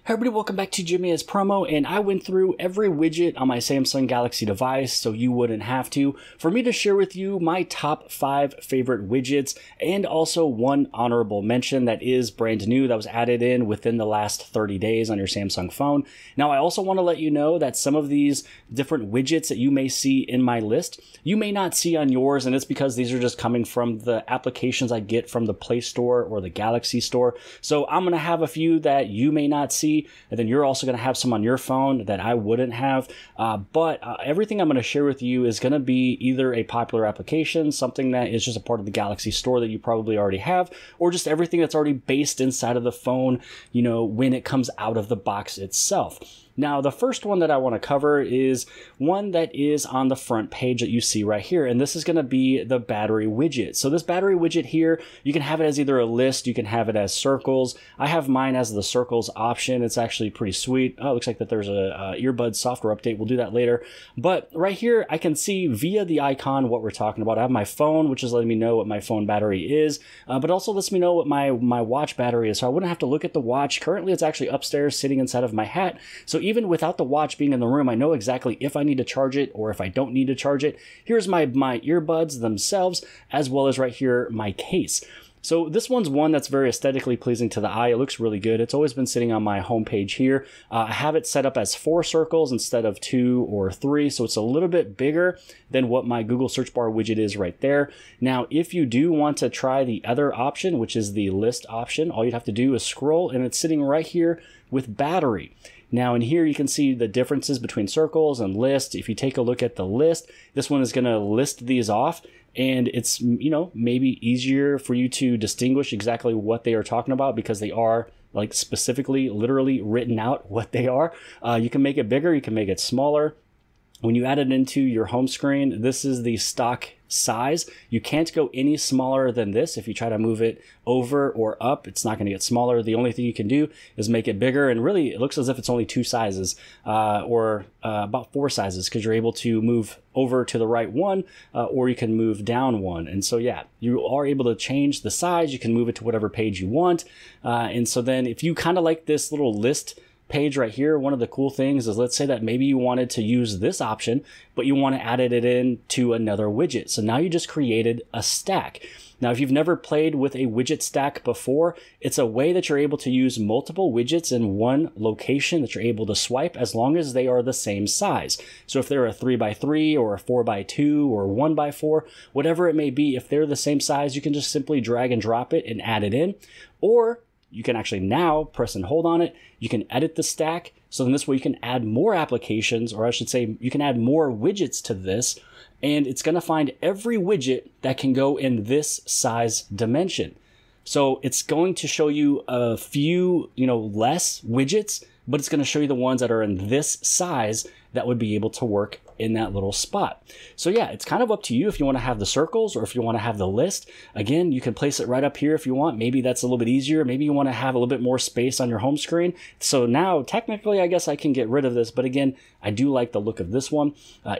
Hey everybody, welcome back to Jimmy as Promo, and I went through every widget on my Samsung Galaxy device so you wouldn't have to, for me to share with you my top 5 favorite widgets, and also one honorable mention that is brand new that was added in within the last 30 days on your Samsung phone. Now, I also want to let you know that some of these different widgets that you may see in my list, you may not see on yours, and it's because these are just coming from the applications I get from the Play Store or the Galaxy Store. So I'm going to have a few that you may not see, and then you're also going to have some on your phone that I wouldn't have. But everything I'm going to share with you is going to be either a popular application, something that is just a part of the Galaxy Store that you probably already have, or just everything that's already based inside of the phone, you know, when it comes out of the box itself. Now, the first one that I want to cover is one that is on the front page that you see right here, and this is going to be the battery widget. So this battery widget here, you can have it as either a list, you can have it as circles. I have mine as the circles option. It's actually pretty sweet. Oh, it looks like that there's a earbud software update. We'll do that later. But right here, I can see via the icon what we're talking about. I have my phone, which is letting me know what my phone battery is, but also lets me know what my watch battery is. So I wouldn't have to look at the watch. Currently, it's actually upstairs sitting inside of my hat. So even without the watch being in the room, I know exactly if I need to charge it or if I don't need to charge it. Here's my earbuds themselves, as well as right here, my case. So this one's one that's very aesthetically pleasing to the eye. It looks really good. It's always been sitting on my home page here. I have it set up as 4 circles instead of 2 or 3, so it's a little bit bigger than what my Google search bar widget is right there. Now, if you do want to try the other option, which is the list option, all you'd have to do is scroll, and it's sitting right here with battery. Now in here you can see the differences between circles and list. If you take a look at the list, this one is going to list these off, and it's, you know, maybe easier for you to distinguish exactly what they are talking about because they are like specifically literally written out what they are. You can make it bigger, you can make it smaller. When you add it into your home screen, this is the stock size. You can't go any smaller than this. If you try to move it over or up, it's not going to get smaller. The only thing you can do is make it bigger, and really it looks as if it's only 2 sizes or about 4 sizes, because you're able to move over to the right one or you can move down one. And so yeah, you are able to change the size. You can move it to whatever page you want. And so then if you kind of like this little list page right here, one of the cool things is, let's say that maybe you wanted to use this option, but you want to add it in to another widget. So now you just created a stack. Now, if you've never played with a widget stack before, it's a way that you're able to use multiple widgets in one location that you're able to swipe as long as they are the same size. So if they're a 3x3 or a 4x2 or 1x4, whatever it may be, if they're the same size, you can just simply drag and drop it and add it in. Or you can actually now press and hold on it. You can edit the stack. So then this way you can add more applications, or I should say you can add more widgets to this, and it's going to find every widget that can go in this size dimension. So it's going to show you a few, less widgets, but it's going to show you the ones that are in this size that would be able to work in that little spot. So yeah, it's kind of up to you if you want to have the circles or if you want to have the list. Again, you can place it right up here if you want. Maybe that's a little bit easier. Maybe you want to have a little bit more space on your home screen. So now technically, I guess I can get rid of this, but again, I do like the look of this one.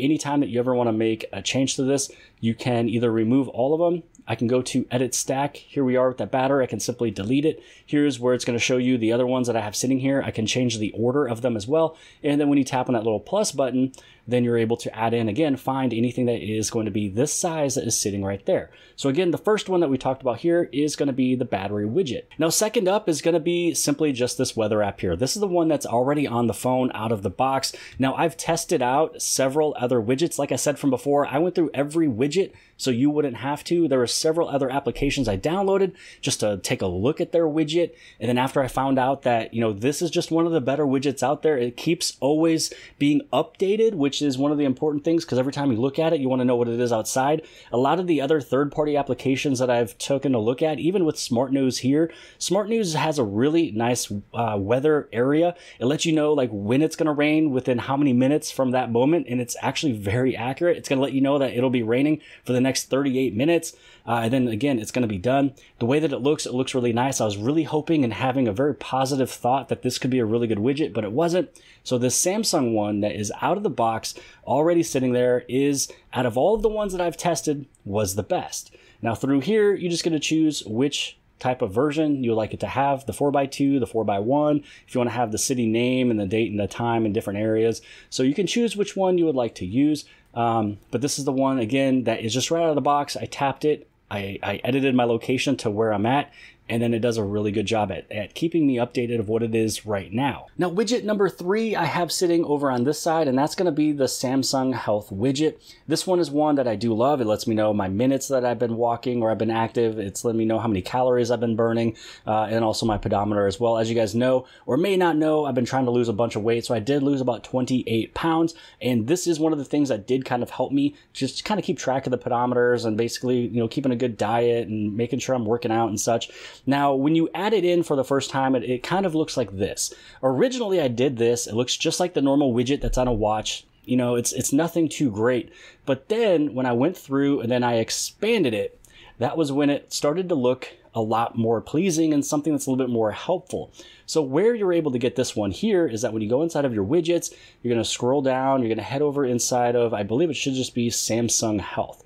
Anytime that you ever want to make a change to this, you can either remove all of them. I can go to edit stack. Here we are with that battery. I can simply delete it. Here's where it's going to show you the other ones that I have sitting here. I can change the order of them as well. And then when you tap on that little plus button, then you're able to add in, again, find anything that is going to be this size that is sitting right there. So again, the first one that we talked about here is going to be the battery widget. Now, second up is going to be simply just this weather app here. This is the one that's already on the phone out of the box. Now, I've tested out several other widgets. Like I said from before, I went through every widget so you wouldn't have to. There were several other applications I downloaded just to take a look at their widget. And then after I found out that, this is just one of the better widgets out there, it keeps always being updated, which is one of the important things, because every time you look at it, you want to know what it is outside. A lot of the other third-party applications that I've taken a look at, even with Smart News here, Smart News has a really nice weather area. It lets you know like when it's going to rain within how many minutes from that moment, and it's actually very accurate. It's going to let you know that it'll be raining for the next 38 minutes. And then again, it's going to be done. The way that it looks really nice. I was really hoping and having a very positive thought that this could be a really good widget, but it wasn't. So this Samsung one that is out of the box, already sitting there, is, out of all of the ones that I've tested, was the best. Now through here, you're just going to choose which type of version you would like it to have, the 4x2, the 4x1, if you want to have the city name and the date and the time in different areas. So you can choose which one you would like to use. But this is the one, again, that is just right out of the box. I tapped it. I edited my location to where I'm at, and then it does a really good job at keeping me updated of what it is right now. Now, widget number 3 I have sitting over on this side, and that's going to be the Samsung Health widget. This one is one that I do love. It lets me know my minutes that I've been walking or I've been active. It's letting me know how many calories I've been burning, and also my pedometer as well. As you guys know, or may not know, I've been trying to lose a bunch of weight, so I did lose about 28 pounds, and this is one of the things that did kind of help me just kind of keep track of the pedometers and basically, keeping a good diet and making sure I'm working out and such. Now, when you add it in for the first time, it kind of looks like this. Originally, I did this. It looks just like the normal widget that's on a watch. It's nothing too great. But then when I went through and then I expanded it, that was when it started to look a lot more pleasing and something that's a little bit more helpful. So where you're able to get this one here is that when you go inside of your widgets, you're going to scroll down, you're going to head over inside of, I believe it should just be Samsung Health.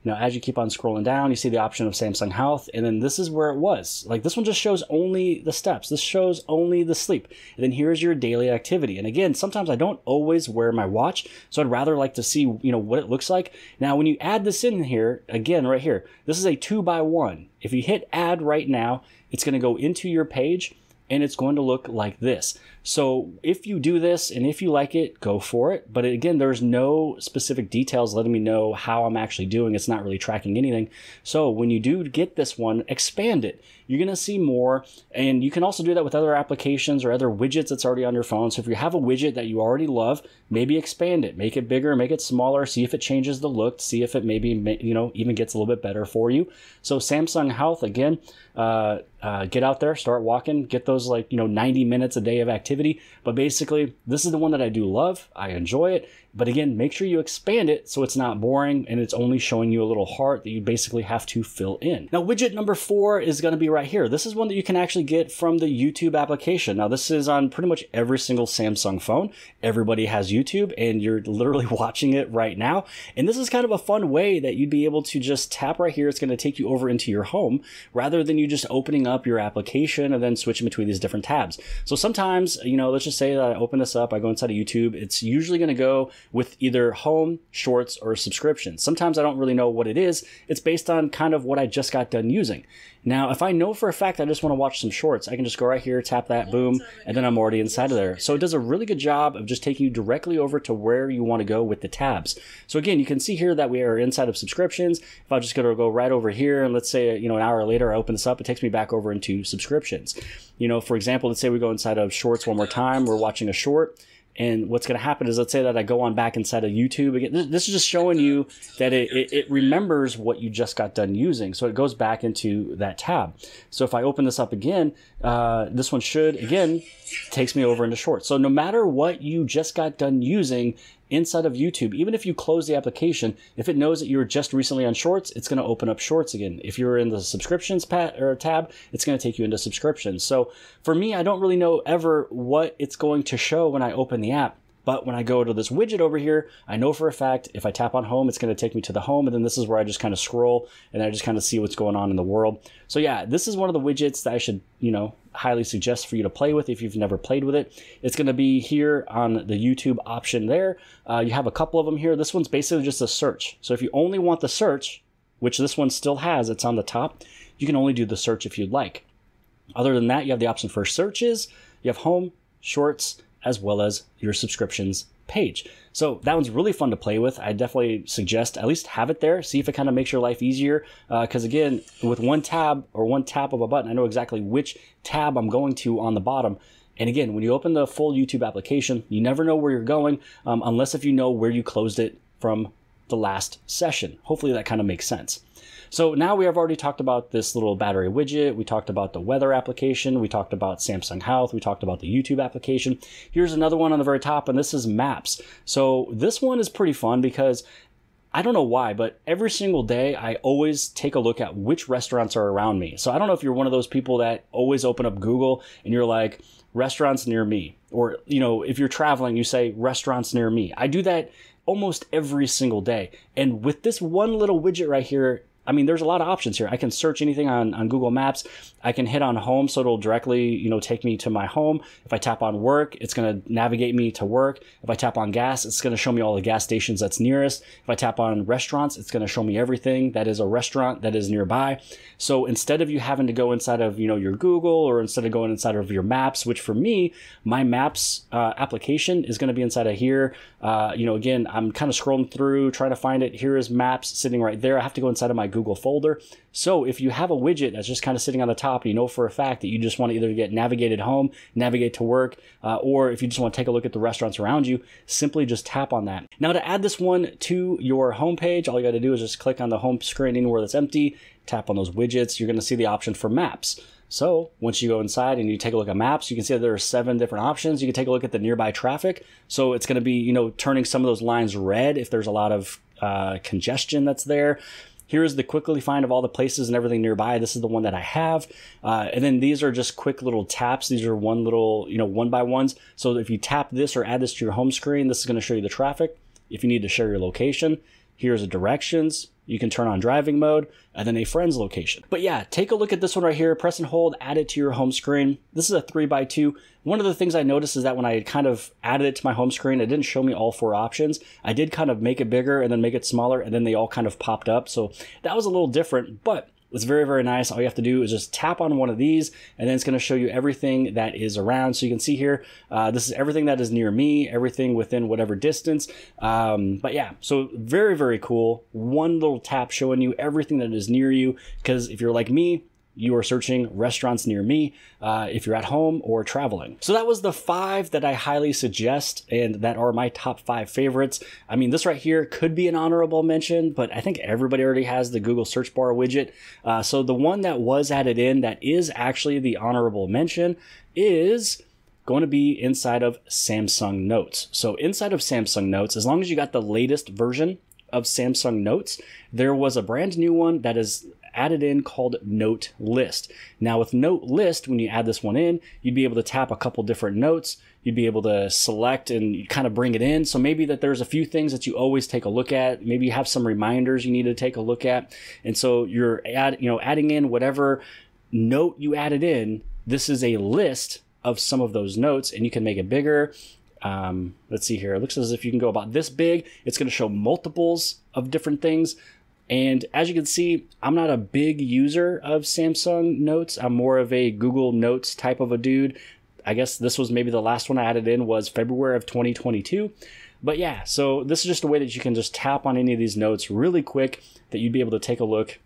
Now, as you keep on scrolling down, you see the option of Samsung Health, and then this is where it was. Like, this one just shows only the steps. This shows only the sleep. And then here's your daily activity. And again, sometimes I don't always wear my watch, so I'd rather like to see, what it looks like. Now, when you add this in here, again, right here, this is a 2x1. If you hit add right now, it's going to go into your page, and it's going to look like this. So if you do this and if you like it, go for it. But again, there's no specific details letting me know how I'm actually doing. It's not really tracking anything. So when you do get this one, expand it. You're going to see more. And you can also do that with other applications or other widgets that's already on your phone. So if you have a widget that you already love, maybe expand it, make it bigger, make it smaller, see if it changes the look, see if it maybe, even gets a little bit better for you. So Samsung Health, again, get out there, start walking, get those 90 minutes a day of activity. But basically, this is the one that I do love. I enjoy it. But again, make sure you expand it so it's not boring and it's only showing you a little heart that you basically have to fill in. Now, widget number 4 is going to be right here. This is one that you can actually get from the YouTube application. Now, this is on pretty much every single Samsung phone. Everybody has YouTube, and you're literally watching it right now. And this is kind of a fun way that you'd be able to just tap right here. It's going to take you over into your home rather than you just opening up your application and then switching between these different tabs. So sometimes, let's just say that I open this up, I go inside of YouTube. It's usually going to go with either home, shorts, or subscriptions. Sometimes I don't really know what it is. It's based on kind of what I just got done using. Now, if I know for a fact I just want to watch some shorts, I can just go right here, tap that, boom, and then I'm already inside of there. So it does a really good job of just taking you directly over to where you want to go with the tabs. So again, you can see here that we are inside of subscriptions. If I'm just going to go right over here, and let's say, an hour later, I open this up, it takes me back over into subscriptions. For example, let's say we go inside of shorts one more time, we're watching a short. And what's going to happen is, let's say that I go on back inside of YouTube. Again, this is just showing you that it remembers what you just got done using. So it goes back into that tab. So if I open this up again, this one should, again, takes me over into shorts. So no matter what you just got done using inside of YouTube, even if you close the application, if it knows that you were just recently on shorts, it's going to open up shorts again. If you're in the subscriptions tab, it's going to take you into subscriptions. So for me, I don't really know ever what it's going to show when I open the app. But when I go to this widget over here, I know for a fact if I tap on home, it's going to take me to the home. And then this is where I just kind of scroll and I just kind of see what's going on in the world. So yeah, this is one of the widgets that I should, highly suggest for you to play with if you've never played with it. It's going to be here on the YouTube option there. You have a couple of them here. This one's basically just a search. So if you only want the search, which this one still has, it's on the top, you can only do the search if you'd like. Other than that, you have the option for searches, you have home, shorts, as well as your subscriptions page. So that one's really fun to play with. I definitely suggest at least have it there. See if it kind of makes your life easier. Because again, with one tab or one tap of a button, I know exactly which tab I'm going to on the bottom. And again, when you open the full YouTube application, you never know where you're going unless if you know where you closed it from the last session. Hopefully that kind of makes sense. So now we have already talked about this little battery widget. We talked about the weather application. We talked about Samsung Health. We talked about the YouTube application. Here's another one on the very top, and this is Maps. So this one is pretty fun because I don't know why, but every single day I always take a look at which restaurants are around me. So I don't know if you're one of those people that always open up Google and you're like, restaurants near me. Or, if you're traveling, you say restaurants near me. I do that almost every single day. And with this one little widget right here, I mean, there's a lot of options here. I can search anything on Google Maps. I can hit on home, so it'll directly, you know, take me to my home. If I tap on work, it's going to navigate me to work. If I tap on gas, it's going to show me all the gas stations that's nearest. If I tap on restaurants, it's going to show me everything that is a restaurant that is nearby. So instead of you having to go inside of, you know, your Google, or instead of going inside of your Maps, which for me, my Maps application is going to be inside of here. You know, again, I'm kind of scrolling through, trying to find it. Here is Maps sitting right there. I have to go inside of my Google folder. So if you have a widget that's just kind of sitting on the top, you know for a fact that you just want to either get navigated home, navigate to work, or if you just want to take a look at the restaurants around you, simply just tap on that. Now to add this one to your home page, all you got to do is just click on the home screen anywhere that's empty, tap on those widgets. You're going to see the option for Maps. So once you go inside and you take a look at Maps, you can see that there are 7 different options. You can take a look at the nearby traffic. So it's going to be, you know, turning some of those lines red if there's a lot of congestion that's there. Here's the quickly find of all the places and everything nearby. This is the one that I have. And then these are just quick little taps. These are one little, you know, 1x1s. So if you tap this or add this to your home screen, this is going to show you the traffic. If you need to share your location, here's the directions. You can turn on driving mode and then a friend's location. But yeah, take a look at this one right here. Press and hold, add it to your home screen. This is a 3x2. One of the things I noticed is that when I kind of added it to my home screen, it didn't show me all 4 options. I did kind of make it bigger and then make it smaller, and then they all kind of popped up. So that was a little different, but it's very, very nice. All you have to do is just tap on one of these, and then it's going to show you everything that is around. So you can see here, this is everything that is near me, everything within whatever distance. But yeah, so very, very cool. One little tap showing you everything that is near you, because if you're like me, you are searching restaurants near me if you're at home or traveling. So that was the 5 that I highly suggest, and that are my top 5 favorites. I mean, this right here could be an honorable mention, but I think everybody already has the Google search bar widget. So the one that was added in that is actually the honorable mention is going to be inside of Samsung Notes. So inside of Samsung Notes, as long as you got the latest version of Samsung Notes, there was a brand new one that is added in called Note List. Now with Note List, when you add this one in, you'd be able to tap a couple different notes. You'd be able to select and kind of bring it in. So maybe that there's a few things that you always take a look at. Maybe you have some reminders you need to take a look at. And so you're adding in whatever note you added in. This is a list of some of those notes, and you can make it bigger. Let's see here. It looks as if you can go about this big. It's going to show multiples of different things. And as you can see, I'm not a big user of Samsung Notes. I'm more of a Google Notes type of a dude. I guess this was maybe the last one I added in was February of 2022. But yeah, so this is just a way that you can just tap on any of these notes really quick, that you'd be able to take a look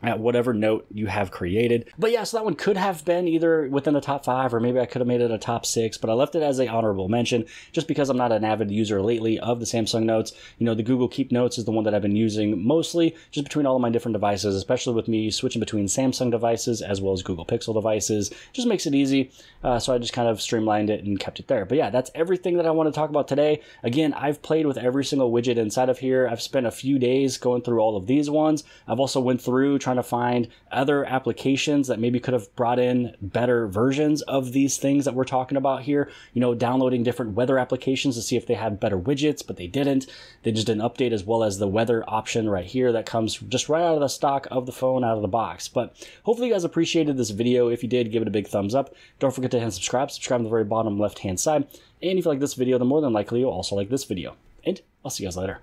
at whatever note you have created. But yeah, so that one could have been either within the top 5, or maybe I could have made it a top 6, but I left it as an honorable mention just because I'm not an avid user lately of the Samsung Notes. You know, the Google Keep Notes is the one that I've been using mostly just between all of my different devices, especially with me switching between Samsung devices as well as Google Pixel devices. Just makes it easy. So I just kind of streamlined it and kept it there. But yeah, that's everything that I want to talk about today. Again, I've played with every single widget inside of here. I've spent a few days going through all of these ones. I've also went through trying to find other applications that maybe could have brought in better versions of these things that we're talking about here. You know, downloading different weather applications to see if they have better widgets, but they didn't. They just didn't update, as well as the weather option right here that comes just right out of the stock of the phone, out of the box. But hopefully you guys appreciated this video. If you did, give it a big thumbs up. Don't forget to hit subscribe. Subscribe on the very bottom left hand side. And if you like this video, then more than likely you'll also like this video. And I'll see you guys later.